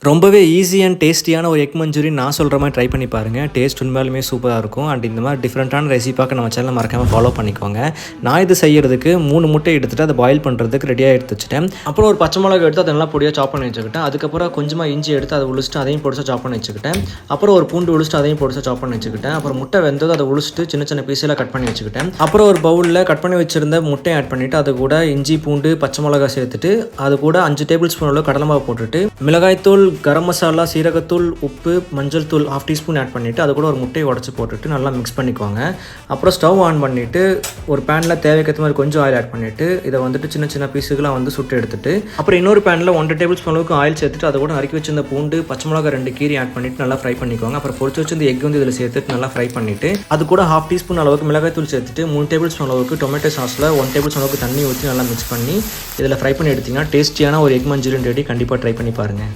ரொம்பவே easy and டேஸ்டியான ஒரு எக் மஞ்சூரியன் நான் சொல்கிற மாதிரி ட்ரை பண்ணி பாருங்கள். டேஸ்ட் உண்மையாலுமே சூப்பராக இருக்கும். அண்ட் இந்த மாதிரி டிஃப்ரெண்ட்டான ரெசிபாக்க நம்ம சேனலை மறக்காமல் ஃபாலோ பண்ணிக்கோங்க. நான் இது செய்கிறதுக்கு 3 முட்டை எடுத்துகிட்டு அதை பாயில் பண்ணுறதுக்கு ரெடியாக எடுத்து வச்சுட்டேன். அப்புறம் ஒரு பச்சை மிளகா எடுத்து அதை நல்லா பொடியாக சாப் பண்ணி வச்சுக்கிட்டேன். அதுக்கப்புறம் கொஞ்சமாக இஞ்சி எடுத்து அதை உளிச்சிட்டு அதையும் பொடிச்சா சாப் பண்ணி வச்சுக்கிட்டேன். அப்புறம் ஒரு பூண்டு உளிச்சிட்டு அதையும் பொடிச்சா சாப் பண்ணி வச்சுக்கிட்டேன். அப்புறம் முட்டை வெந்தது அதை உளிச்சிட்டு சின்ன சின்ன பீஸில் கட் பண்ணி வச்சுக்கிட்டேன். அப்புறம் ஒரு பவுலில் கட் பண்ணி வச்சிருந்த முட்டையை ஆட் பண்ணிவிட்டு அது கூட இஞ்சி பூண்டு பச்சை மிளகா சேர்த்துட்டு அது கூட 5 டேபிள் ஸ்பூன் அளவு கடலை மாவு போட்டுட்டு மிளகாய்த்தூள், கரம் மசாலா, சீரகத்தூள், உப்பு, மஞ்சள் தூள் 1/2 டீஸ்பூன் ஆட் பண்ணிவிட்டு அது கூட ஒரு முட்டையை உடச்சி போட்டுட்டு நல்லா மிக்ஸ் பண்ணிக்குவாங்க. அப்புறம் ஸ்டவ் ஆன் பண்ணிவிட்டு ஒரு பேனில் தேவைக்கேற்ற மாதிரி கொஞ்சம் ஆயில் ஆட் பண்ணிவிட்டு இதை வந்துட்டு சின்ன சின்ன பீஸுகளாக சுட்டு எடுத்துட்டு அப்புறம் இன்னொரு பேனில் 1 டேபிள் ஸ்பூன் அளவுக்கு ஆயில் சேர்த்துட்டு அதை கூட நறுக்கி வச்சிருந்த பூண்டு, பச்சை மிளகா 2 கீரி ஆட் பண்ணிவிட்டு நல்லா ஃப்ரை பண்ணிக்குவாங்க. அப்புறம் பொரிச்சு வச்சிருந்த எக் இதில் சேர்த்துட்டு நல்லா ஃப்ரை பண்ணிவிட்டு அது கூட 1/2 டீஸ்பூன் அளவுக்கு மிளகாய் தூள் சேர்த்துட்டு 3 டேபிள் ஸ்பூன் அளவுக்கு டொமேட்டோ சாஸில் 1 டேபிள் ஸ்பூன் அளவுக்கு தண்ணி ஊற்றி நல்லா மிக்ஸ் பண்ணி இதில் ஃப்ரை பண்ணி எடுத்திங்கன்னா டேஸ்டியான ஒரு எக் மஞ்சூரியன் ரெடி. கண்டிப்பாக ட்ரை பண்ணி பாருங்கள்.